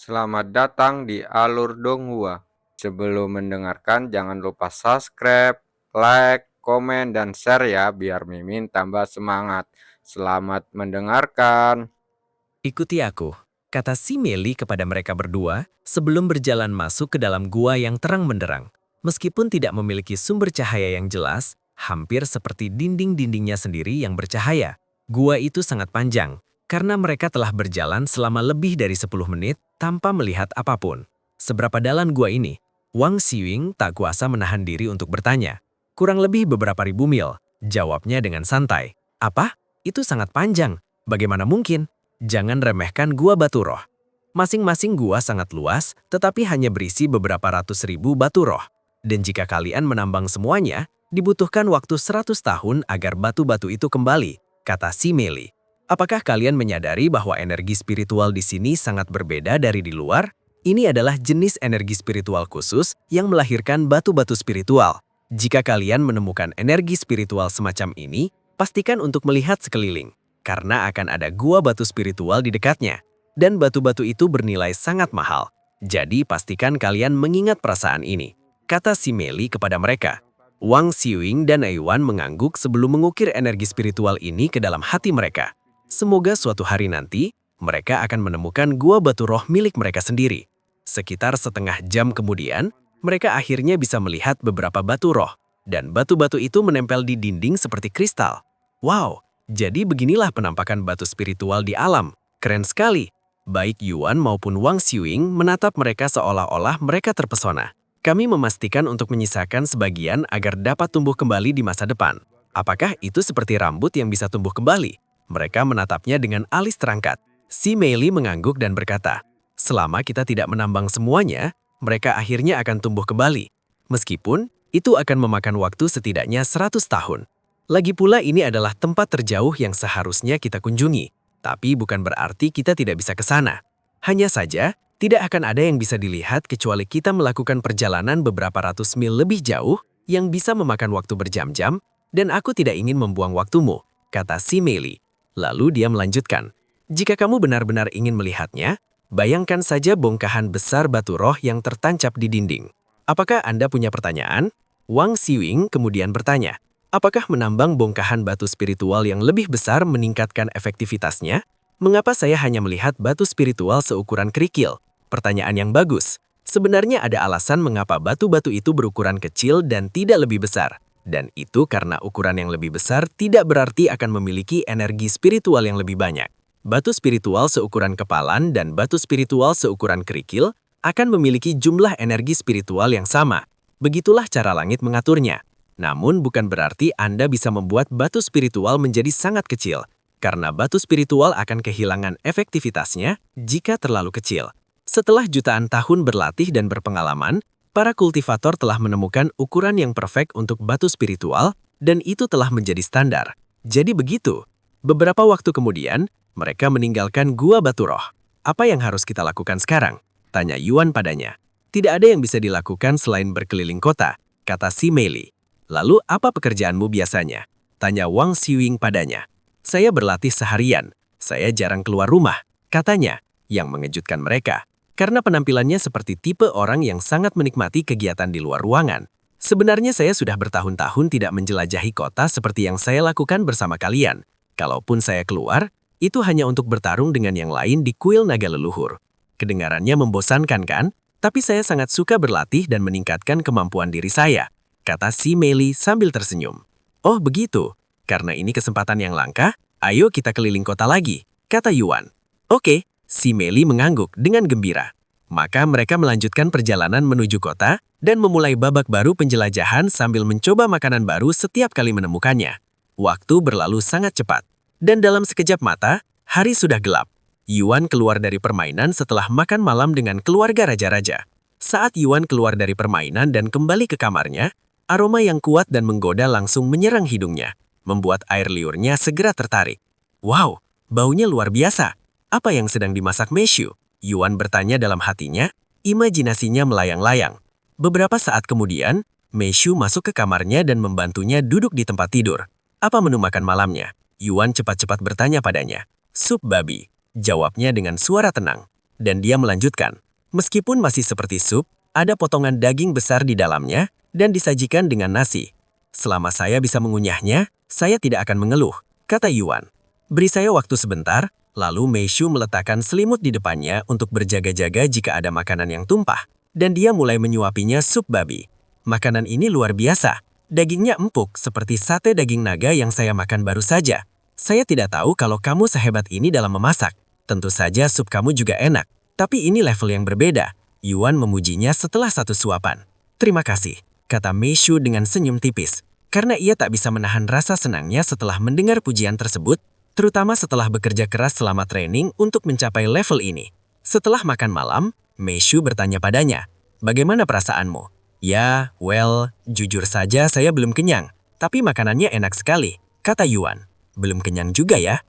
Selamat datang di Alur Donghua. Sebelum mendengarkan, jangan lupa subscribe, like, komen, dan share ya, biar Mimin tambah semangat. Selamat mendengarkan. Ikuti aku, kata si Meli kepada mereka berdua sebelum berjalan masuk ke dalam gua yang terang benderang. Meskipun tidak memiliki sumber cahaya yang jelas, hampir seperti dinding-dindingnya sendiri yang bercahaya. Gua itu sangat panjang, karena mereka telah berjalan selama lebih dari 10 menit tanpa melihat apapun. Seberapa dalam gua ini? Wang Xiuying tak kuasa menahan diri untuk bertanya. Kurang lebih beberapa ribu mil, jawabnya dengan santai. Apa? Itu sangat panjang. Bagaimana mungkin? Jangan remehkan gua batu roh. Masing-masing gua sangat luas, tetapi hanya berisi beberapa ratus ribu batu roh. Dan jika kalian menambang semuanya, dibutuhkan waktu 100 tahun agar batu-batu itu kembali, kata si Meli. Apakah kalian menyadari bahwa energi spiritual di sini sangat berbeda dari di luar? Ini adalah jenis energi spiritual khusus yang melahirkan batu-batu spiritual. Jika kalian menemukan energi spiritual semacam ini, pastikan untuk melihat sekeliling, karena akan ada gua batu spiritual di dekatnya, dan batu-batu itu bernilai sangat mahal. Jadi pastikan kalian mengingat perasaan ini, kata si Meli kepada mereka. Wang Xiuying dan Aiwan mengangguk sebelum mengukir energi spiritual ini ke dalam hati mereka. Semoga suatu hari nanti, mereka akan menemukan gua batu roh milik mereka sendiri. Sekitar setengah jam kemudian, mereka akhirnya bisa melihat beberapa batu roh, dan batu-batu itu menempel di dinding seperti kristal. Wow! Jadi beginilah penampakan batu spiritual di alam. Keren sekali. Baik Yuan maupun Wang Xiuying menatap mereka seolah-olah mereka terpesona. Kami memastikan untuk menyisakan sebagian agar dapat tumbuh kembali di masa depan. Apakah itu seperti rambut yang bisa tumbuh kembali? Mereka menatapnya dengan alis terangkat. Si Meili mengangguk dan berkata, selama kita tidak menambang semuanya, mereka akhirnya akan tumbuh kembali. Meskipun itu akan memakan waktu setidaknya 100 tahun. Lagi pula ini adalah tempat terjauh yang seharusnya kita kunjungi, tapi bukan berarti kita tidak bisa ke sana. Hanya saja, tidak akan ada yang bisa dilihat kecuali kita melakukan perjalanan beberapa ratus mil lebih jauh yang bisa memakan waktu berjam-jam, dan aku tidak ingin membuang waktumu, kata si Meili. Lalu dia melanjutkan, jika kamu benar-benar ingin melihatnya, bayangkan saja bongkahan besar batu roh yang tertancap di dinding. Apakah Anda punya pertanyaan? Wang Xiuying kemudian bertanya. Apakah menambang bongkahan batu spiritual yang lebih besar meningkatkan efektivitasnya? Mengapa saya hanya melihat batu spiritual seukuran kerikil? Pertanyaan yang bagus. Sebenarnya ada alasan mengapa batu-batu itu berukuran kecil dan tidak lebih besar. Dan itu karena ukuran yang lebih besar tidak berarti akan memiliki energi spiritual yang lebih banyak. Batu spiritual seukuran kepalan dan batu spiritual seukuran kerikil akan memiliki jumlah energi spiritual yang sama. Begitulah cara langit mengaturnya. Namun bukan berarti Anda bisa membuat batu spiritual menjadi sangat kecil, karena batu spiritual akan kehilangan efektivitasnya jika terlalu kecil. Setelah jutaan tahun berlatih dan berpengalaman, para kultivator telah menemukan ukuran yang perfect untuk batu spiritual, dan itu telah menjadi standar. Jadi begitu. Beberapa waktu kemudian, mereka meninggalkan gua batu roh. Apa yang harus kita lakukan sekarang? Tanya Yuan padanya. Tidak ada yang bisa dilakukan selain berkeliling kota, kata si Meili. Lalu apa pekerjaanmu biasanya? Tanya Wang Xiuying padanya. Saya berlatih seharian. Saya jarang keluar rumah, katanya, yang mengejutkan mereka. Karena penampilannya seperti tipe orang yang sangat menikmati kegiatan di luar ruangan. Sebenarnya saya sudah bertahun-tahun tidak menjelajahi kota seperti yang saya lakukan bersama kalian. Kalaupun saya keluar, itu hanya untuk bertarung dengan yang lain di kuil naga leluhur. Kedengarannya membosankan kan? Tapi saya sangat suka berlatih dan meningkatkan kemampuan diri saya, kata si Meili sambil tersenyum. Oh begitu, karena ini kesempatan yang langka, ayo kita keliling kota lagi, kata Yuan. Oke, si Meili mengangguk dengan gembira. Maka mereka melanjutkan perjalanan menuju kota dan memulai babak baru penjelajahan sambil mencoba makanan baru setiap kali menemukannya. Waktu berlalu sangat cepat, dan dalam sekejap mata, hari sudah gelap. Yuan keluar dari permainan setelah makan malam dengan keluarga raja-raja. Saat Yuan keluar dari permainan dan kembali ke kamarnya, aroma yang kuat dan menggoda langsung menyerang hidungnya, membuat air liurnya segera tertarik. Wow, baunya luar biasa. Apa yang sedang dimasak Meshu? Yuan bertanya dalam hatinya, imajinasinya melayang-layang. Beberapa saat kemudian, Meshu masuk ke kamarnya dan membantunya duduk di tempat tidur. Apa menu makan malamnya? Yuan cepat-cepat bertanya padanya. Sup babi, jawabnya dengan suara tenang. dan dia melanjutkan. Meskipun masih seperti sup, ada potongan daging besar di dalamnya dan disajikan dengan nasi. Selama saya bisa mengunyahnya, saya tidak akan mengeluh, kata Yuan. Beri saya waktu sebentar, lalu Meishu meletakkan selimut di depannya untuk berjaga-jaga jika ada makanan yang tumpah, dan dia mulai menyuapinya sup babi. Makanan ini luar biasa. Dagingnya empuk seperti sate daging naga yang saya makan baru saja. Saya tidak tahu kalau kamu sehebat ini dalam memasak. Tentu saja sup kamu juga enak, tapi ini level yang berbeda. Yuan memujinya setelah satu suapan. Terima kasih, kata Meishu dengan senyum tipis. Karena ia tak bisa menahan rasa senangnya setelah mendengar pujian tersebut, terutama setelah bekerja keras selama training untuk mencapai level ini. Setelah makan malam, Meishu bertanya padanya, "Bagaimana perasaanmu?" "Ya, jujur saja saya belum kenyang, tapi makanannya enak sekali," kata Yuan. "Belum kenyang juga ya?"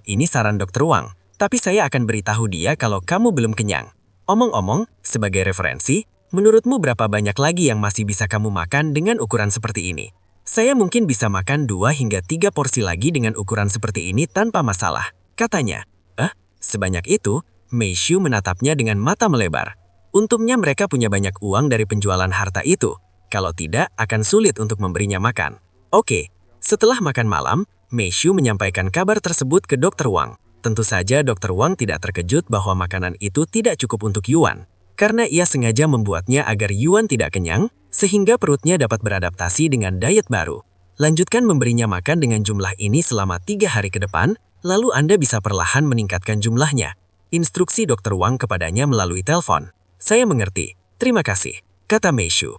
Ini saran Dokter Wang, tapi saya akan beritahu dia kalau kamu belum kenyang. Omong-omong, sebagai referensi, menurutmu berapa banyak lagi yang masih bisa kamu makan dengan ukuran seperti ini? Saya mungkin bisa makan 2 hingga 3 porsi lagi dengan ukuran seperti ini tanpa masalah, katanya. Sebanyak itu? Meishu menatapnya dengan mata melebar. Untungnya mereka punya banyak uang dari penjualan harta itu. Kalau tidak, akan sulit untuk memberinya makan. Oke, setelah makan malam, Meishu menyampaikan kabar tersebut ke Dokter Wang. Tentu saja Dokter Wang tidak terkejut bahwa makanan itu tidak cukup untuk Yuan, karena ia sengaja membuatnya agar Yuan tidak kenyang, sehingga perutnya dapat beradaptasi dengan diet baru. Lanjutkan memberinya makan dengan jumlah ini selama 3 hari ke depan, lalu Anda bisa perlahan meningkatkan jumlahnya. Instruksi Dokter Wang kepadanya melalui telepon. "Saya mengerti. Terima kasih," kata Meishu.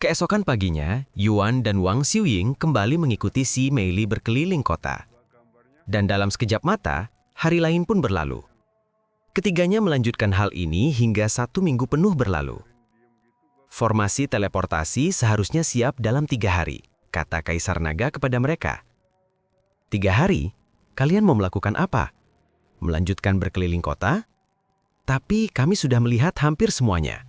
Keesokan paginya, Yuan dan Wang Xiuying kembali mengikuti si Meili berkeliling kota. Dan dalam sekejap mata, hari lain pun berlalu. Ketiganya melanjutkan hal ini hingga 1 minggu penuh berlalu. Formasi teleportasi seharusnya siap dalam 3 hari, kata Kaisar Naga kepada mereka. 3 hari? Kalian mau melakukan apa? Melanjutkan berkeliling kota? Tapi kami sudah melihat hampir semuanya.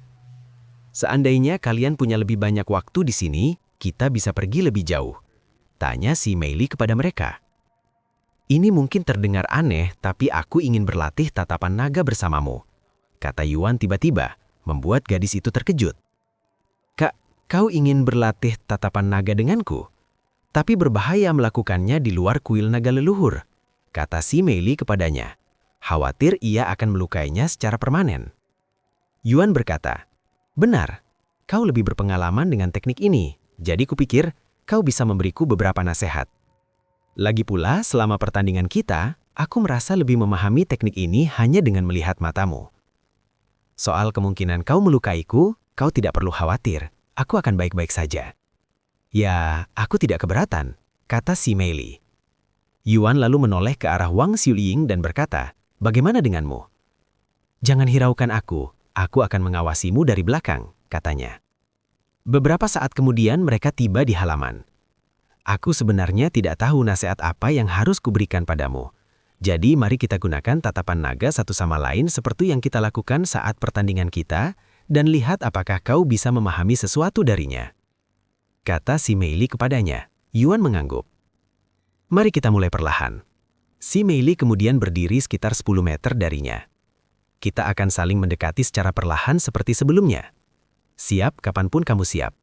Seandainya kalian punya lebih banyak waktu di sini, kita bisa pergi lebih jauh. Tanya si Meili kepada mereka. Ini mungkin terdengar aneh, tapi aku ingin berlatih tatapan naga bersamamu, kata Yuan tiba-tiba, membuat gadis itu terkejut. Kak, kau ingin berlatih tatapan naga denganku? Tapi berbahaya melakukannya di luar kuil naga leluhur, kata si Meili kepadanya. Khawatir ia akan melukainya secara permanen. Yuan berkata, "Benar, kau lebih berpengalaman dengan teknik ini, jadi kupikir kau bisa memberiku beberapa nasihat. Lagi pula, selama pertandingan kita, aku merasa lebih memahami teknik ini hanya dengan melihat matamu. Soal kemungkinan kau melukaiku, kau tidak perlu khawatir, aku akan baik-baik saja." "Ya, aku tidak keberatan," kata si Meili. Yuan lalu menoleh ke arah Wang Xiuying dan berkata, "Bagaimana denganmu?" "Jangan hiraukan aku akan mengawasimu dari belakang," katanya. Beberapa saat kemudian mereka tiba di halaman. "Aku sebenarnya tidak tahu nasihat apa yang harus kuberikan padamu. Jadi mari kita gunakan tatapan naga satu sama lain seperti yang kita lakukan saat pertandingan kita, dan lihat apakah kau bisa memahami sesuatu darinya," kata si Meili kepadanya. Yuan mengangguk. "Mari kita mulai perlahan." Si Meili kemudian berdiri sekitar 10 meter darinya. "Kita akan saling mendekati secara perlahan seperti sebelumnya. Siap kapanpun kamu siap."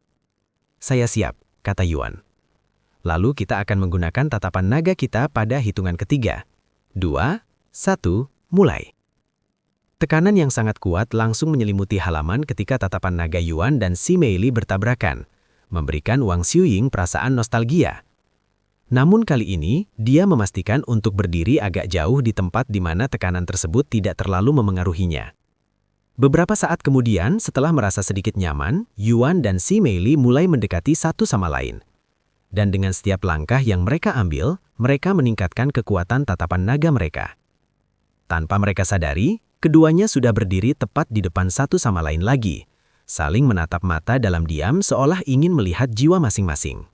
"Saya siap," kata Yuan. "Lalu kita akan menggunakan tatapan naga kita pada hitungan ketiga. 2, 1, mulai." Tekanan yang sangat kuat langsung menyelimuti halaman ketika tatapan naga Yuan dan si Meili bertabrakan, memberikan Wang Xiuying perasaan nostalgia. Namun kali ini, dia memastikan untuk berdiri agak jauh di tempat di mana tekanan tersebut tidak terlalu memengaruhinya. Beberapa saat kemudian, setelah merasa sedikit nyaman, Yuan dan si Meili mulai mendekati satu sama lain. Dan dengan setiap langkah yang mereka ambil, mereka meningkatkan kekuatan tatapan naga mereka. Tanpa mereka sadari, keduanya sudah berdiri tepat di depan satu sama lain lagi, saling menatap mata dalam diam seolah ingin melihat jiwa masing-masing.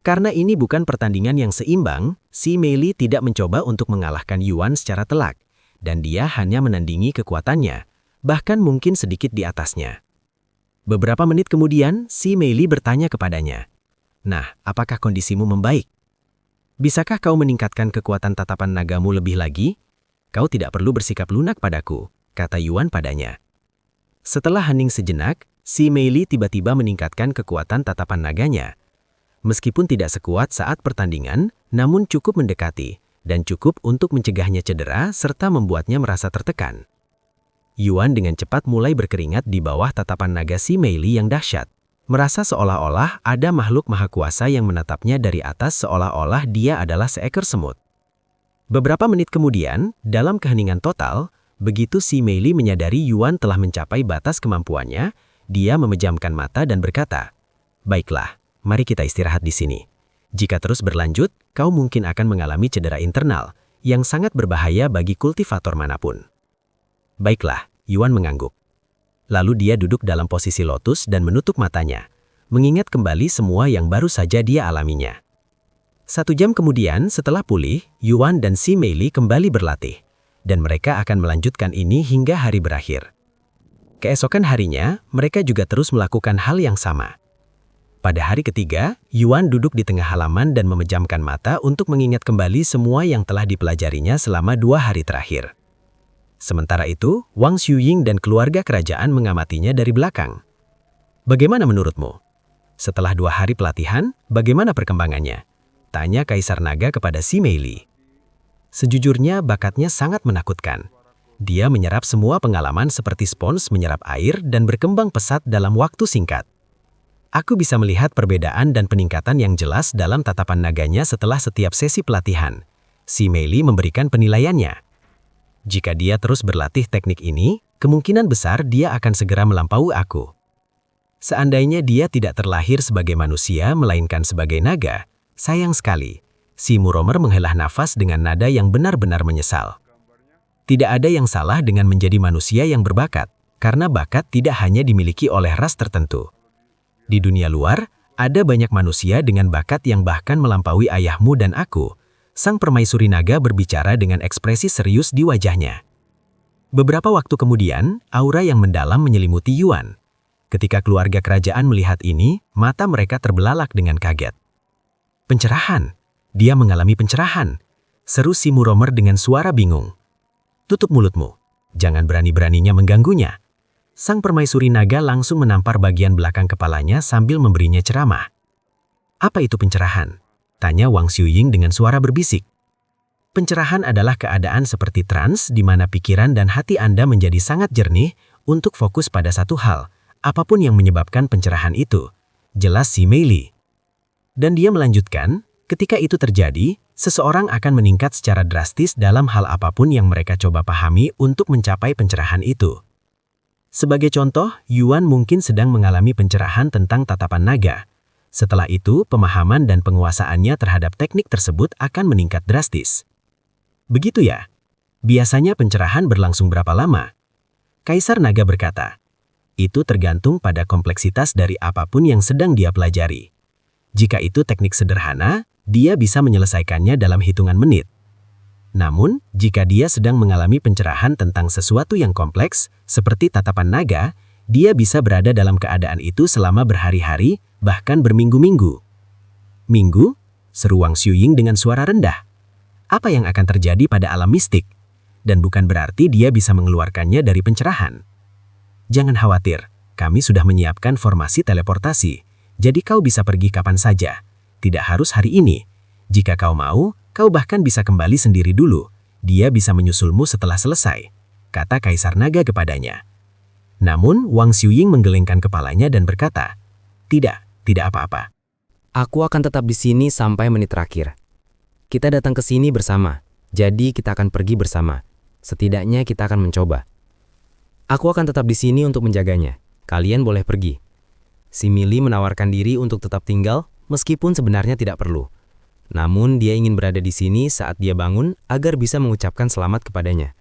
Karena ini bukan pertandingan yang seimbang, si Meili tidak mencoba untuk mengalahkan Yuan secara telak, dan dia hanya menandingi kekuatannya, bahkan mungkin sedikit di atasnya. Beberapa menit kemudian, si Meili bertanya kepadanya, "Nah, apakah kondisimu membaik? Bisakah kau meningkatkan kekuatan tatapan nagamu lebih lagi?" kau tidak perlu bersikap lunak padaku, kata Yuan padanya. Setelah hening sejenak, si Meili tiba-tiba meningkatkan kekuatan tatapan naganya. Meskipun tidak sekuat saat pertandingan, namun cukup mendekati, dan cukup untuk mencegahnya cedera serta membuatnya merasa tertekan. Yuan dengan cepat mulai berkeringat di bawah tatapan naga si Meili yang dahsyat. Merasa seolah-olah ada makhluk maha kuasa yang menatapnya dari atas seolah-olah dia adalah seekor semut. Beberapa menit kemudian, dalam keheningan total, begitu si Meili menyadari Yuan telah mencapai batas kemampuannya, dia memejamkan mata dan berkata, "Baiklah, mari kita istirahat di sini. Jika terus berlanjut, kau mungkin akan mengalami cedera internal, yang sangat berbahaya bagi kultivator manapun." "Baiklah," Yuan mengangguk. Lalu dia duduk dalam posisi lotus dan menutup matanya, mengingat kembali semua yang baru saja dia alaminya. 1 jam kemudian setelah pulih, Yuan dan si Meili kembali berlatih, dan mereka akan melanjutkan ini hingga hari berakhir. Keesokan harinya, mereka juga terus melakukan hal yang sama. Pada hari ketiga, Yuan duduk di tengah halaman dan memejamkan mata untuk mengingat kembali semua yang telah dipelajarinya selama 2 hari terakhir. Sementara itu, Wang Xuying dan keluarga kerajaan mengamatinya dari belakang. "Bagaimana menurutmu? Setelah 2 hari pelatihan, bagaimana perkembangannya?" tanya Kaisar Naga kepada si Meili. Sejujurnya, bakatnya sangat menakutkan. Dia menyerap semua pengalaman seperti spons menyerap air dan berkembang pesat dalam waktu singkat. "Aku bisa melihat perbedaan dan peningkatan yang jelas dalam tatapan naganya setelah setiap sesi pelatihan," si Meili memberikan penilaiannya. "Jika dia terus berlatih teknik ini, kemungkinan besar dia akan segera melampaui aku. Seandainya dia tidak terlahir sebagai manusia melainkan sebagai naga, sayang sekali." Si Muromer menghela nafas dengan nada yang benar-benar menyesal. Tidak ada yang salah dengan menjadi manusia yang berbakat, karena bakat tidak hanya dimiliki oleh ras tertentu. Di dunia luar, ada banyak manusia dengan bakat yang bahkan melampaui ayahmu dan aku. Sang permaisuri naga berbicara dengan ekspresi serius di wajahnya. Beberapa waktu kemudian, aura yang mendalam menyelimuti Yuan. Ketika keluarga kerajaan melihat ini, mata mereka terbelalak dengan kaget. "Pencerahan! Dia mengalami pencerahan!" seru si Muromer dengan suara bingung. "Tutup mulutmu. Jangan berani-beraninya mengganggunya." Sang permaisuri naga langsung menampar bagian belakang kepalanya sambil memberinya ceramah. "Apa itu pencerahan?" tanya Wang Xuying dengan suara berbisik. "Pencerahan adalah keadaan seperti trans di mana pikiran dan hati Anda menjadi sangat jernih untuk fokus pada satu hal, apapun yang menyebabkan pencerahan itu," jelas si Meili. Dan dia melanjutkan, "Ketika itu terjadi, seseorang akan meningkat secara drastis dalam hal apapun yang mereka coba pahami untuk mencapai pencerahan itu." Sebagai contoh, Yuan mungkin sedang mengalami pencerahan tentang tatapan naga. Setelah itu, pemahaman dan penguasaannya terhadap teknik tersebut akan meningkat drastis. "Begitu ya? Biasanya pencerahan berlangsung berapa lama?" Kaisar Naga berkata, "Itu tergantung pada kompleksitas dari apapun yang sedang dia pelajari. Jika itu teknik sederhana, dia bisa menyelesaikannya dalam hitungan menit. Namun, jika dia sedang mengalami pencerahan tentang sesuatu yang kompleks, seperti tatapan naga, dia bisa berada dalam keadaan itu selama berhari-hari, bahkan berminggu-minggu." "Minggu?" seru Wang Xuying dengan suara rendah. "Apa yang akan terjadi pada alam mistik? Dan bukan berarti dia bisa mengeluarkannya dari pencerahan." "Jangan khawatir, kami sudah menyiapkan formasi teleportasi, jadi kau bisa pergi kapan saja. Tidak harus hari ini. Jika kau mau, kau bahkan bisa kembali sendiri dulu. Dia bisa menyusulmu setelah selesai," kata Kaisar Naga kepadanya. Namun, Wang Xuying menggelengkan kepalanya dan berkata, Tidak apa-apa. "Aku akan tetap di sini sampai menit terakhir. Kita datang ke sini bersama, jadi kita akan pergi bersama. Setidaknya kita akan mencoba. Aku akan tetap di sini untuk menjaganya. Kalian boleh pergi." Si Meili menawarkan diri untuk tetap tinggal, meskipun sebenarnya tidak perlu. Namun, dia ingin berada di sini saat dia bangun agar bisa mengucapkan selamat kepadanya.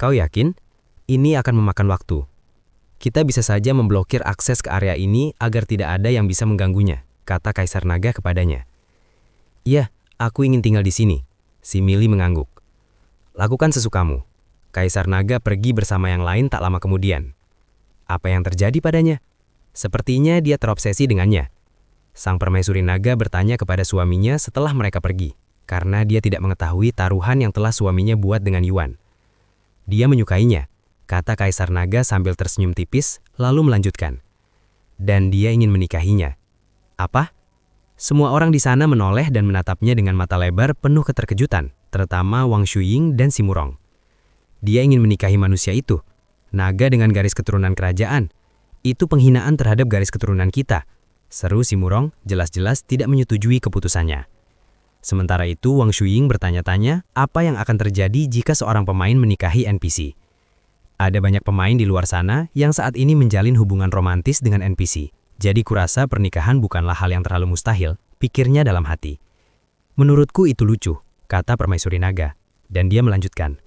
"Kau yakin? Ini akan memakan waktu. Kita bisa saja memblokir akses ke area ini agar tidak ada yang bisa mengganggunya," kata Kaisar Naga kepadanya. "Iya, aku ingin tinggal di sini." Si Meili mengangguk. "Lakukan sesukamu." Kaisar Naga pergi bersama yang lain tak lama kemudian. Apa yang terjadi padanya? Sepertinya dia terobsesi dengannya. Sang permaisuri naga bertanya kepada suaminya setelah mereka pergi. karena dia tidak mengetahui taruhan yang telah suaminya buat dengan Yuan. Dia menyukainya, kata Kaisar Naga sambil tersenyum tipis, lalu melanjutkan. Dan dia ingin menikahinya. Apa? Semua orang di sana menoleh dan menatapnya dengan mata lebar penuh keterkejutan, terutama Wang Shuying dan Simurong. Dia ingin menikahi manusia itu, naga dengan garis keturunan kerajaan. Itu penghinaan terhadap garis keturunan kita, seru Simurong, jelas-jelas tidak menyetujui keputusannya. Sementara itu, Wang Shuying bertanya-tanya apa yang akan terjadi jika seorang pemain menikahi NPC. Ada banyak pemain di luar sana yang saat ini menjalin hubungan romantis dengan NPC. Jadi kurasa pernikahan bukanlah hal yang terlalu mustahil, pikirnya dalam hati. Menurutku itu lucu, kata Permaisuri Naga. Dan dia melanjutkan.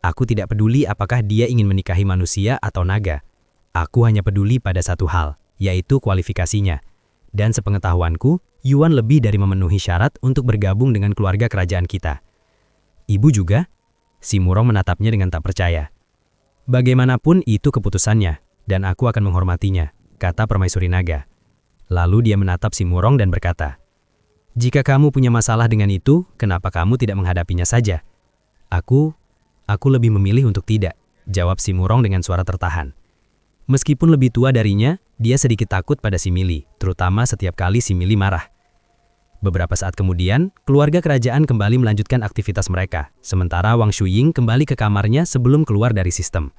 Aku tidak peduli apakah dia ingin menikahi manusia atau naga. Aku hanya peduli pada satu hal, yaitu kualifikasinya. Dan sepengetahuanku, Yuan lebih dari memenuhi syarat untuk bergabung dengan keluarga kerajaan kita. Ibu juga? Simurong menatapnya dengan tak percaya. Bagaimanapun itu keputusannya, dan aku akan menghormatinya, kata Permaisuri Naga. Lalu dia menatap Simurong dan berkata, jika kamu punya masalah dengan itu, kenapa kamu tidak menghadapinya saja? Aku lebih memilih untuk tidak, jawab Simurong dengan suara tertahan. Meskipun lebih tua darinya, dia sedikit takut pada si Mili, terutama setiap kali si Mili marah. Beberapa saat kemudian, keluarga kerajaan kembali melanjutkan aktivitas mereka, sementara Wang Shuying kembali ke kamarnya sebelum keluar dari sistem.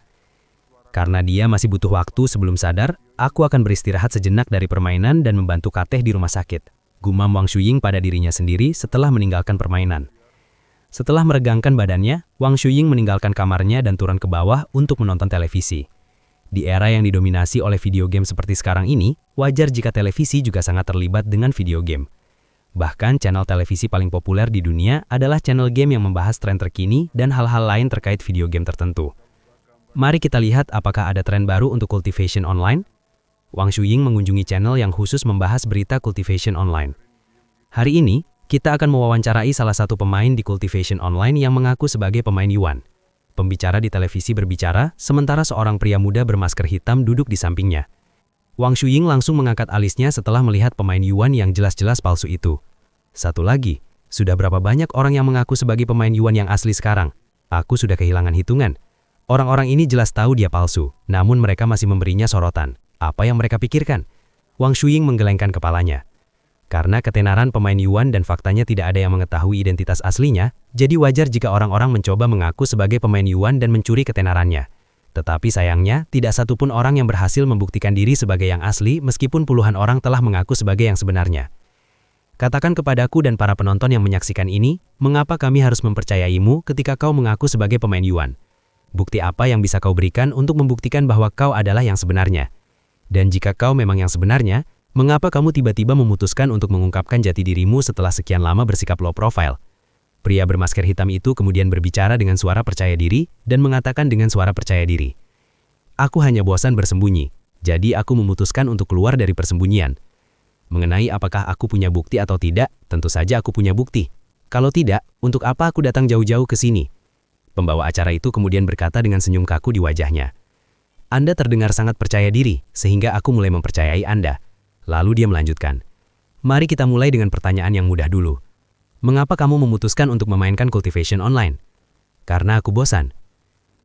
Karena dia masih butuh waktu sebelum sadar, aku akan beristirahat sejenak dari permainan dan membantu Kateh di rumah sakit. Gumam Wang Shuying pada dirinya sendiri setelah meninggalkan permainan. Setelah meregangkan badannya, Wang Shuying meninggalkan kamarnya dan turun ke bawah untuk menonton televisi. Di era yang didominasi oleh video game seperti sekarang ini, wajar jika televisi juga sangat terlibat dengan video game. Bahkan channel televisi paling populer di dunia adalah channel game yang membahas tren terkini dan hal-hal lain terkait video game tertentu. Mari kita lihat apakah ada tren baru untuk cultivation online. Wang Shuying mengunjungi channel yang khusus membahas berita cultivation online. Hari ini, kita akan mewawancarai salah satu pemain di cultivation online yang mengaku sebagai pemain Yuan. Pembicara di televisi berbicara, sementara seorang pria muda bermasker hitam duduk di sampingnya. Wang Shuying langsung mengangkat alisnya setelah melihat pemain Yuan yang jelas-jelas palsu itu. Satu lagi, sudah berapa banyak orang yang mengaku sebagai pemain Yuan yang asli sekarang? Aku sudah kehilangan hitungan. Orang-orang ini jelas tahu dia palsu, namun mereka masih memberinya sorotan. Apa yang mereka pikirkan? Wang Shuying menggelengkan kepalanya. Karena ketenaran pemain Yuan dan faktanya tidak ada yang mengetahui identitas aslinya, jadi wajar jika orang-orang mencoba mengaku sebagai pemain Yuan dan mencuri ketenarannya. Tetapi sayangnya, tidak satupun orang yang berhasil membuktikan diri sebagai yang asli meskipun puluhan orang telah mengaku sebagai yang sebenarnya. Katakan kepadaku dan para penonton yang menyaksikan ini, mengapa kami harus mempercayaimu ketika kau mengaku sebagai pemain Yuan? Bukti apa yang bisa kau berikan untuk membuktikan bahwa kau adalah yang sebenarnya? Dan jika kau memang yang sebenarnya, mengapa kamu tiba-tiba memutuskan untuk mengungkapkan jati dirimu setelah sekian lama bersikap low profile? Pria bermasker hitam itu kemudian berbicara dengan suara percaya diri dan mengatakan dengan suara percaya diri. Aku hanya bosan bersembunyi, jadi aku memutuskan untuk keluar dari persembunyian. Mengenai apakah aku punya bukti atau tidak, tentu saja aku punya bukti. Kalau tidak, untuk apa aku datang jauh-jauh ke sini? Pembawa acara itu kemudian berkata dengan senyum kaku di wajahnya. Anda terdengar sangat percaya diri, sehingga aku mulai mempercayai Anda. Lalu dia melanjutkan. Mari kita mulai dengan pertanyaan yang mudah dulu. Mengapa kamu memutuskan untuk memainkan cultivation online? Karena aku bosan.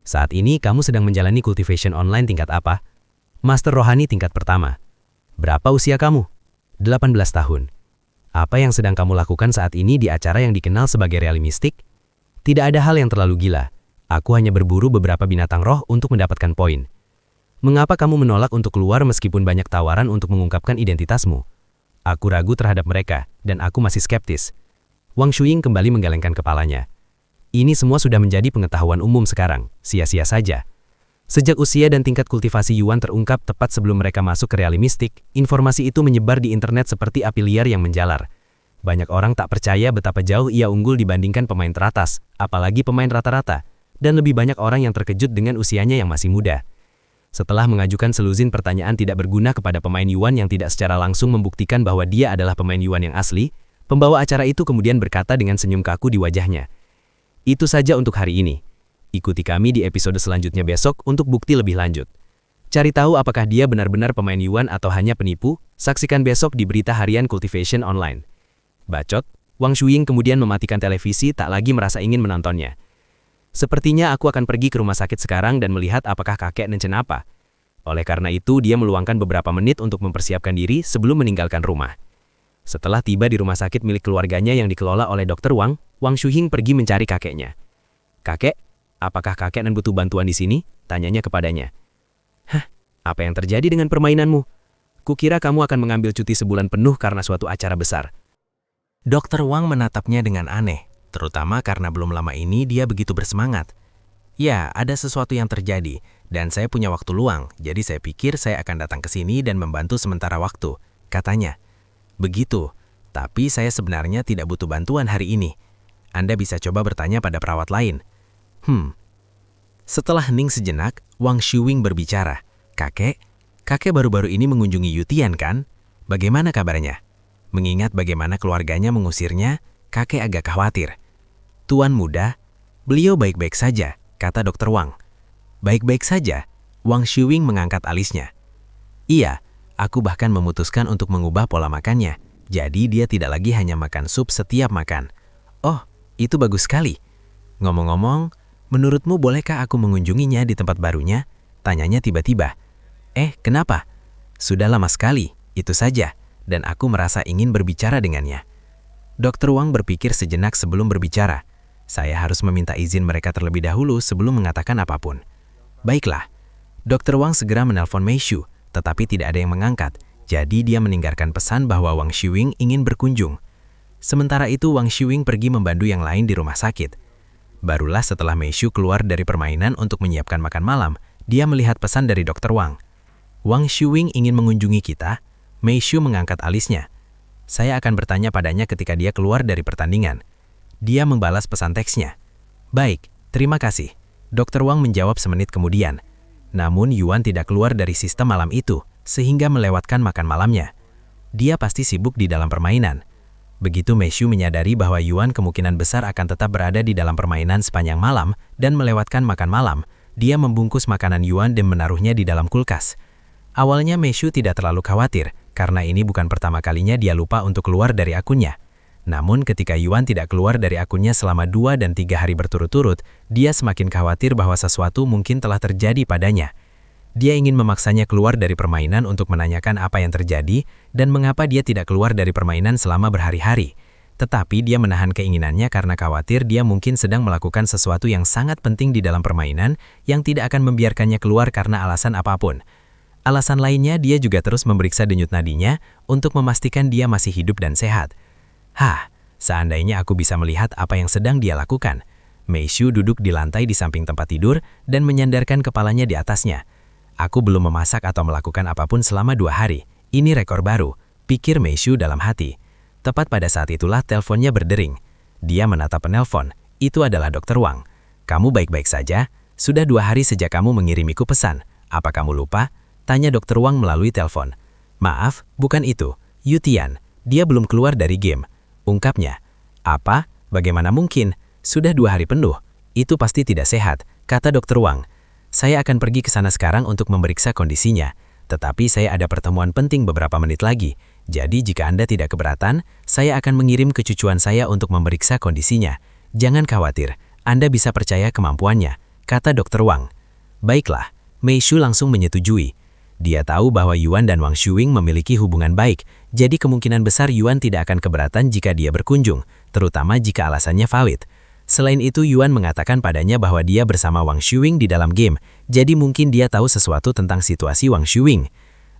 Saat ini kamu sedang menjalani cultivation online tingkat apa? Master Rohani tingkat pertama. Berapa usia kamu? 18 tahun. Apa yang sedang kamu lakukan saat ini di acara yang dikenal sebagai realistik? Tidak ada hal yang terlalu gila. Aku hanya berburu beberapa binatang roh untuk mendapatkan poin. Mengapa kamu menolak untuk keluar meskipun banyak tawaran untuk mengungkapkan identitasmu? Aku ragu terhadap mereka, dan aku masih skeptis. Wang Shuying kembali menggelengkan kepalanya. Ini semua sudah menjadi pengetahuan umum sekarang, sia-sia saja. Sejak usia dan tingkat kultivasi Yuan terungkap tepat sebelum mereka masuk ke realistik, informasi itu menyebar di internet seperti api liar yang menjalar. Banyak orang tak percaya betapa jauh ia unggul dibandingkan pemain teratas, apalagi pemain rata-rata, dan lebih banyak orang yang terkejut dengan usianya yang masih muda. Setelah mengajukan seluzin pertanyaan tidak berguna kepada pemain Yuan yang tidak secara langsung membuktikan bahwa dia adalah pemain Yuan yang asli, pembawa acara itu kemudian berkata dengan senyum kaku di wajahnya. Itu saja untuk hari ini. Ikuti kami di episode selanjutnya besok untuk bukti lebih lanjut. Cari tahu apakah dia benar-benar pemain Yuan atau hanya penipu, saksikan besok di berita harian Cultivation Online. Bacot, Wang Shuing kemudian mematikan televisi, tak lagi merasa ingin menontonnya. Sepertinya aku akan pergi ke rumah sakit sekarang dan melihat apakah kakek nencen apa. Oleh karena itu, dia meluangkan beberapa menit untuk mempersiapkan diri sebelum meninggalkan rumah. Setelah tiba di rumah sakit milik keluarganya yang dikelola oleh Dr. Wang, Wang Shuing pergi mencari kakeknya. "Kakek, apakah kakek dan butuh bantuan di sini?" tanyanya kepadanya. "Hah, apa yang terjadi dengan permainanmu? Kukira kamu akan mengambil cuti sebulan penuh karena suatu acara besar." Dr. Wang menatapnya dengan aneh, terutama karena belum lama ini dia begitu bersemangat. "Ya, ada sesuatu yang terjadi, dan saya punya waktu luang, jadi saya pikir saya akan datang ke sini dan membantu sementara waktu," katanya. "Begitu, tapi saya sebenarnya tidak butuh bantuan hari ini. Anda bisa coba bertanya pada perawat lain." Setelah hening sejenak, Wang Shuing berbicara. Kakek baru-baru ini mengunjungi Yutian kan? Bagaimana kabarnya?" Mengingat bagaimana keluarganya mengusirnya, kakek agak khawatir. "Tuan muda, beliau baik-baik saja," kata Dr. Wang. "Baik-baik saja?" Wang Shuing mengangkat alisnya. "Iya, aku bahkan memutuskan untuk mengubah pola makannya. Jadi dia tidak lagi hanya makan sup setiap makan." "Oh, itu bagus sekali. Ngomong-ngomong, menurutmu bolehkah aku mengunjunginya di tempat barunya?" tanyanya tiba-tiba. Kenapa?" "Sudah lama sekali, itu saja, dan aku merasa ingin berbicara dengannya." Dr. Wang berpikir sejenak sebelum berbicara. "Saya harus meminta izin mereka terlebih dahulu sebelum mengatakan apapun." "Baiklah." Dr. Wang segera menelpon Mei Shu, tetapi tidak ada yang mengangkat, jadi dia meninggalkan pesan bahwa Wang Shuing ingin berkunjung. Sementara itu Wang Shuing pergi membantu yang lain di rumah sakit. Barulah setelah Mei Shu keluar dari permainan untuk menyiapkan makan malam, dia melihat pesan dari Dr. Wang. "Wang Shuing ingin mengunjungi kita?" Mei Shu mengangkat alisnya. "Saya akan bertanya padanya ketika dia keluar dari pertandingan." Dia membalas pesan teksnya. "Baik, terima kasih." Dr. Wang menjawab semenit kemudian. Namun Yuan tidak keluar dari sistem malam itu, sehingga melewatkan makan malamnya. Dia pasti sibuk di dalam permainan. Begitu Mei Shu menyadari bahwa Yuan kemungkinan besar akan tetap berada di dalam permainan sepanjang malam dan melewatkan makan malam, dia membungkus makanan Yuan dan menaruhnya di dalam kulkas. Awalnya Mei Shu tidak terlalu khawatir, karena ini bukan pertama kalinya dia lupa untuk keluar dari akunnya. Namun ketika Yuan tidak keluar dari akunnya selama 2 dan 3 hari berturut-turut, dia semakin khawatir bahwa sesuatu mungkin telah terjadi padanya. Dia ingin memaksanya keluar dari permainan untuk menanyakan apa yang terjadi dan mengapa dia tidak keluar dari permainan selama berhari-hari. Tetapi dia menahan keinginannya karena khawatir dia mungkin sedang melakukan sesuatu yang sangat penting di dalam permainan yang tidak akan membiarkannya keluar karena alasan apapun. Alasan lainnya, dia juga terus memeriksa denyut nadinya untuk memastikan dia masih hidup dan sehat. Seandainya aku bisa melihat apa yang sedang dia lakukan. Mei Shu duduk di lantai di samping tempat tidur dan menyandarkan kepalanya di atasnya. "Aku belum memasak atau melakukan apapun selama 2 hari. Ini rekor baru," pikir Mei Shu dalam hati. Tepat pada saat itulah teleponnya berdering. Dia menatap penelpon. Itu adalah Dr. Wang. "Kamu baik-baik saja? Sudah 2 hari sejak kamu mengirimiku pesan. Apa kamu lupa?" tanya Dr. Wang melalui telepon. "Maaf, bukan itu. Yutian, dia belum keluar dari game," ungkapnya. "Apa? Bagaimana mungkin? Sudah 2 hari penuh. Itu pasti tidak sehat," kata Dr. Wang. "Saya akan pergi ke sana sekarang untuk memeriksa kondisinya. Tetapi saya ada pertemuan penting beberapa menit lagi. Jadi jika Anda tidak keberatan, saya akan mengirim kecucuan saya untuk memeriksa kondisinya. Jangan khawatir, Anda bisa percaya kemampuannya," kata Dr. Wang. "Baiklah." Mei Shu langsung menyetujui. Dia tahu bahwa Yuan dan Wang Shuing memiliki hubungan baik, jadi kemungkinan besar Yuan tidak akan keberatan jika dia berkunjung, terutama jika alasannya valid. Selain itu, Yuan mengatakan padanya bahwa dia bersama Wang Shuing di dalam game, jadi mungkin dia tahu sesuatu tentang situasi Wang Shuing.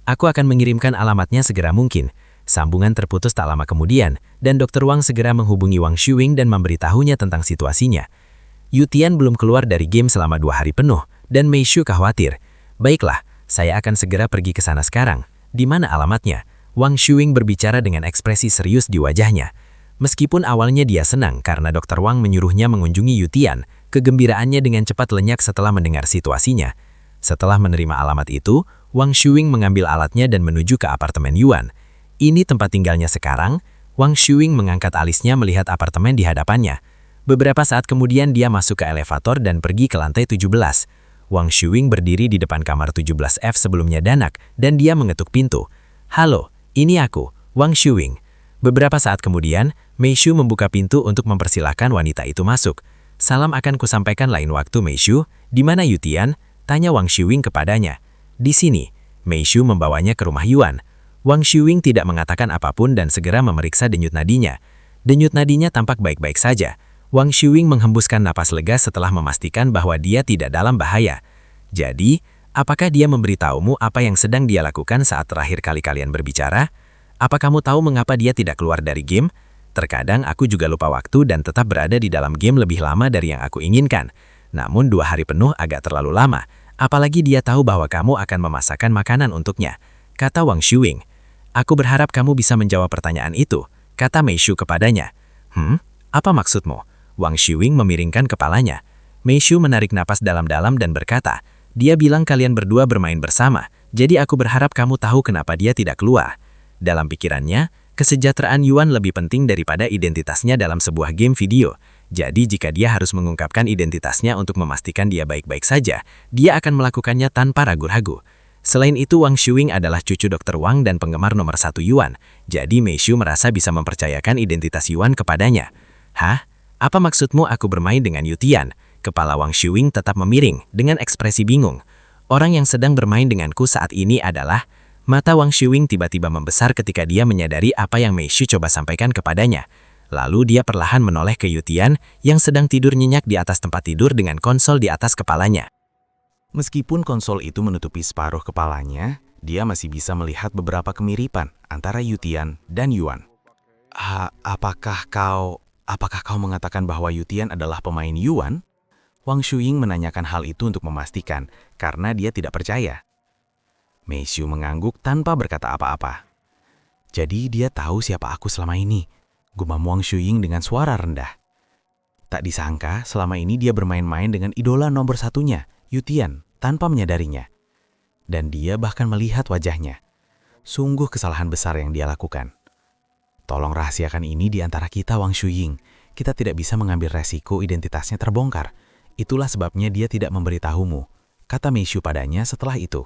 "Aku akan mengirimkan alamatnya segera mungkin." Sambungan terputus tak lama kemudian, dan Dr. Wang segera menghubungi Wang Shuing dan memberitahunya tentang situasinya. Yutian belum keluar dari game selama 2 hari penuh, dan Mei Shu khawatir. "Baiklah, saya akan segera pergi ke sana sekarang. Di mana alamatnya?" Wang Shuing berbicara dengan ekspresi serius di wajahnya. Meskipun awalnya dia senang karena Dr. Wang menyuruhnya mengunjungi Yutian, kegembiraannya dengan cepat lenyap setelah mendengar situasinya. Setelah menerima alamat itu, Wang Shuing mengambil alatnya dan menuju ke apartemen Yuan. "Ini tempat tinggalnya sekarang?" Wang Shuing mengangkat alisnya melihat apartemen di hadapannya. Beberapa saat kemudian dia masuk ke elevator dan pergi ke lantai 17. Wang Shuing berdiri di depan kamar 17F sebelumnya danak dan dia mengetuk pintu. "Halo, ini aku, Wang Shuing." Beberapa saat kemudian, Meishu membuka pintu untuk mempersilahkan wanita itu masuk. Salam akan kusampaikan lain waktu, Meishu. Di mana Yutian? Tanya Wang Xiwing kepadanya. Di sini. Meishu membawanya ke rumah Yuan. Wang Xiwing tidak mengatakan apapun dan segera memeriksa denyut nadinya. Denyut nadinya tampak baik-baik saja. Wang Xiwing menghembuskan napas lega setelah memastikan bahwa dia tidak dalam bahaya. Jadi, apakah dia memberitahumu apa yang sedang dia lakukan saat terakhir kali kalian berbicara? Apa kamu tahu mengapa dia tidak keluar dari game? Terkadang aku juga lupa waktu dan tetap berada di dalam game lebih lama dari yang aku inginkan. Namun 2 hari penuh agak terlalu lama. Apalagi dia tahu bahwa kamu akan memasakkan makanan untuknya, kata Wang Xiwing. Aku berharap kamu bisa menjawab pertanyaan itu, kata Meishu kepadanya. Apa maksudmu? Wang Xiwing memiringkan kepalanya. Meishu menarik napas dalam-dalam dan berkata, dia bilang kalian berdua bermain bersama, jadi aku berharap kamu tahu kenapa dia tidak keluar. Dalam pikirannya, kesejahteraan Yuan lebih penting daripada identitasnya dalam sebuah game video. Jadi jika dia harus mengungkapkan identitasnya untuk memastikan dia baik-baik saja, dia akan melakukannya tanpa ragu-ragu. Selain itu, Wang Xiwing adalah cucu Dr. Wang dan penggemar nomor 1 Yuan, jadi Meishu merasa bisa mempercayakan identitas Yuan kepadanya. Hah? Apa maksudmu aku bermain dengan Yutian? Kepala Wang Xiwing tetap memiring dengan ekspresi bingung. Orang yang sedang bermain denganku saat ini adalah... Mata Wang Xiwing tiba-tiba membesar ketika dia menyadari apa yang Meishu coba sampaikan kepadanya. Lalu dia perlahan menoleh ke Yutian yang sedang tidur nyenyak di atas tempat tidur dengan konsol di atas kepalanya. Meskipun konsol itu menutupi separuh kepalanya, dia masih bisa melihat beberapa kemiripan antara Yutian dan Yuan. Apakah kau mengatakan bahwa Yutian adalah pemain Yuan? Wang Xiwing menanyakan hal itu untuk memastikan, karena dia tidak percaya. Meishu mengangguk tanpa berkata apa-apa. Jadi dia tahu siapa aku selama ini, gumam Wang Xiwing dengan suara rendah. Tak disangka selama ini dia bermain-main dengan idola nomor 1-nya, Yutian, tanpa menyadarinya. Dan dia bahkan melihat wajahnya. Sungguh kesalahan besar yang dia lakukan. Tolong rahasiakan ini di antara kita, Wang Xiwing. Kita tidak bisa mengambil resiko identitasnya terbongkar. Itulah sebabnya dia tidak memberitahumu, kata Meishu padanya setelah itu.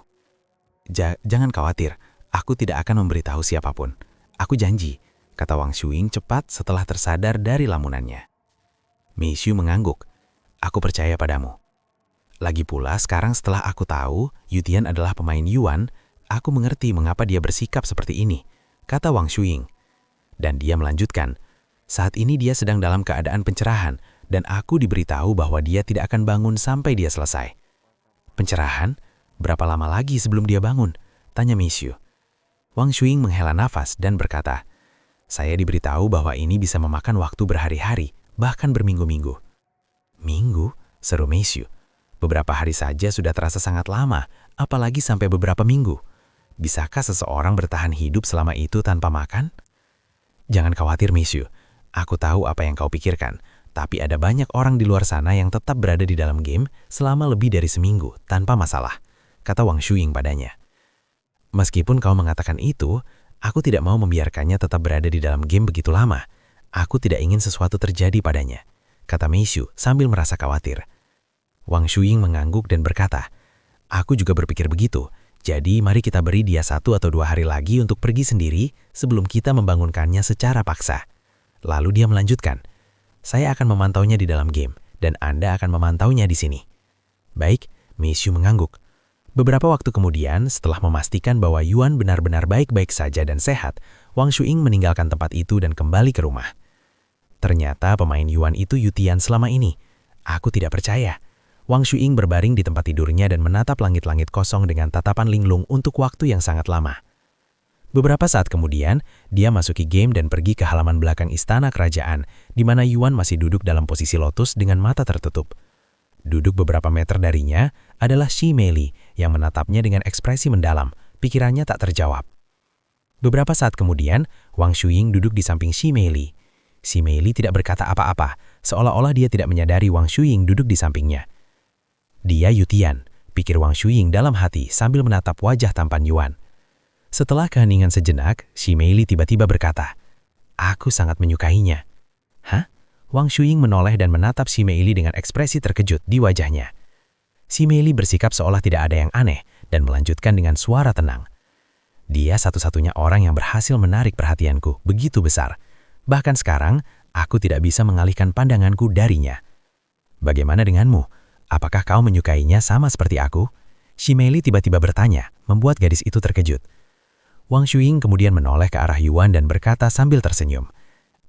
Jangan khawatir, aku tidak akan memberitahu siapapun. Aku janji, kata Wang Xiwing cepat setelah tersadar dari lamunannya. Meishu mengangguk. Aku percaya padamu. Lagi pula sekarang setelah aku tahu Yutian adalah pemain Yuan, aku mengerti mengapa dia bersikap seperti ini, kata Wang Xiwing. Dan dia melanjutkan, saat ini dia sedang dalam keadaan pencerahan dan aku diberitahu bahwa dia tidak akan bangun sampai dia selesai. Pencerahan? Berapa lama lagi sebelum dia bangun? Tanya Meishu. Wang Xiwing menghela nafas dan berkata, saya diberitahu bahwa ini bisa memakan waktu berhari-hari, bahkan berminggu-minggu. Minggu? Seru Meishu. Beberapa hari saja sudah terasa sangat lama, apalagi sampai beberapa minggu. Bisakah seseorang bertahan hidup selama itu tanpa makan? Jangan khawatir Meishu, aku tahu apa yang kau pikirkan, tapi ada banyak orang di luar sana yang tetap berada di dalam game selama lebih dari seminggu tanpa masalah, kata Wang Xiwing padanya. Meskipun kau mengatakan itu, aku tidak mau membiarkannya tetap berada di dalam game begitu lama. Aku tidak ingin sesuatu terjadi padanya, kata Meishu sambil merasa khawatir. Wang Xiwing mengangguk dan berkata, aku juga berpikir begitu, jadi mari kita beri dia 1 atau 2 hari lagi untuk pergi sendiri sebelum kita membangunkannya secara paksa. Lalu dia melanjutkan, saya akan memantaunya di dalam game, dan Anda akan memantaunya di sini. Baik, Meishu mengangguk. Beberapa waktu kemudian, setelah memastikan bahwa Yuan benar-benar baik-baik saja dan sehat, Wang Xiwing meninggalkan tempat itu dan kembali ke rumah. Ternyata pemain Yuan itu Yutian selama ini. Aku tidak percaya. Wang Xiwing berbaring di tempat tidurnya dan menatap langit-langit kosong dengan tatapan linglung untuk waktu yang sangat lama. Beberapa saat kemudian, dia masuki game dan pergi ke halaman belakang istana kerajaan, di mana Yuan masih duduk dalam posisi lotus dengan mata tertutup. Duduk beberapa meter darinya adalah Xi Meili yang menatapnya dengan ekspresi mendalam, pikirannya tak terjawab. Beberapa saat kemudian, Wang Xiwing duduk di samping Xi Meili. Xi Meili tidak berkata apa-apa, seolah-olah dia tidak menyadari Wang Xiwing duduk di sampingnya. Dia Yutian, pikir Wang Xiwing dalam hati sambil menatap wajah tampan Yuan. Setelah keheningan sejenak, Xi Meili tiba-tiba berkata, aku sangat menyukainya. Hah? Wang Xiwing menoleh dan menatap Xi Meili dengan ekspresi terkejut di wajahnya. Xi Meili bersikap seolah tidak ada yang aneh dan melanjutkan dengan suara tenang. Dia satu-satunya orang yang berhasil menarik perhatianku begitu besar. Bahkan sekarang, aku tidak bisa mengalihkan pandanganku darinya. Bagaimana denganmu? Apakah kau menyukainya sama seperti aku? Shimeli tiba-tiba bertanya, membuat gadis itu terkejut. Wang Shuing kemudian menoleh ke arah Yuan dan berkata sambil tersenyum.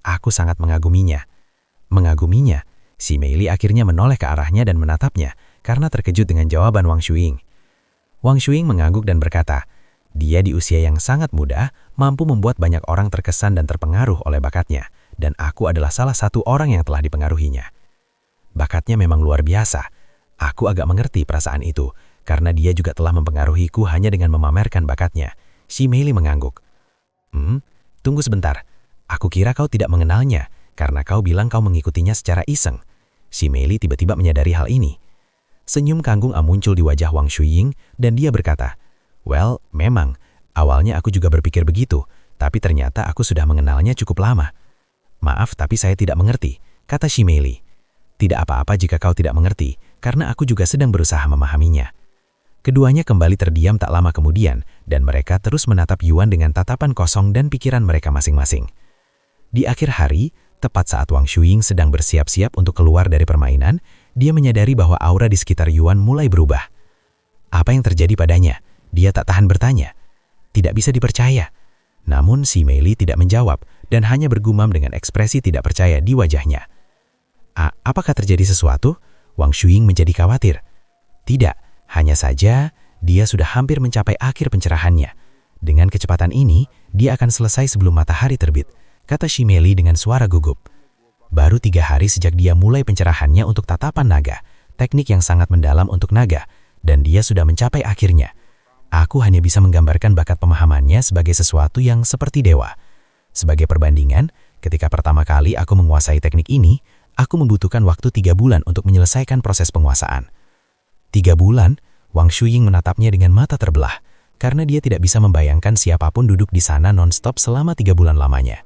Aku sangat mengaguminya. Mengaguminya? Shimeli akhirnya menoleh ke arahnya dan menatapnya karena terkejut dengan jawaban Wang Shuing. Wang Shuing mengangguk dan berkata, dia di usia yang sangat muda mampu membuat banyak orang terkesan dan terpengaruh oleh bakatnya, dan aku adalah salah satu orang yang telah dipengaruhinya. Bakatnya memang luar biasa. Aku agak mengerti perasaan itu, karena dia juga telah mempengaruhiku hanya dengan memamerkan bakatnya. Shimeli mengangguk. Tunggu sebentar. Aku kira kau tidak mengenalnya, karena kau bilang kau mengikutinya secara iseng. Shimeli tiba-tiba menyadari hal ini. Senyum kanggung muncul di wajah Wang Shuing, dan dia berkata, well, memang, awalnya aku juga berpikir begitu, tapi ternyata aku sudah mengenalnya cukup lama. Maaf, tapi saya tidak mengerti, kata Shimeli. Tidak apa-apa jika kau tidak mengerti, karena aku juga sedang berusaha memahaminya. Keduanya kembali terdiam tak lama kemudian, dan mereka terus menatap Yuan dengan tatapan kosong dan pikiran mereka masing-masing. Di akhir hari, tepat saat Wang Shuing sedang bersiap-siap untuk keluar dari permainan, dia menyadari bahwa aura di sekitar Yuan mulai berubah. Apa yang terjadi padanya? Dia tak tahan bertanya. Tidak bisa dipercaya. Namun Shimeli tidak menjawab dan hanya bergumam dengan ekspresi tidak percaya di wajahnya. Apakah terjadi sesuatu? Wang Shuing menjadi khawatir. Tidak. Hanya saja, dia sudah hampir mencapai akhir pencerahannya. Dengan kecepatan ini, dia akan selesai sebelum matahari terbit, kata Shimeli dengan suara gugup. Baru 3 hari sejak dia mulai pencerahannya untuk tatapan naga, teknik yang sangat mendalam untuk naga, dan dia sudah mencapai akhirnya. Aku hanya bisa menggambarkan bakat pemahamannya sebagai sesuatu yang seperti dewa. Sebagai perbandingan, ketika pertama kali aku menguasai teknik ini, aku membutuhkan waktu 3 bulan untuk menyelesaikan proses penguasaan. 3 bulan, Wang Shuing menatapnya dengan mata terbelah, karena dia tidak bisa membayangkan siapapun duduk di sana non-stop selama 3 bulan lamanya.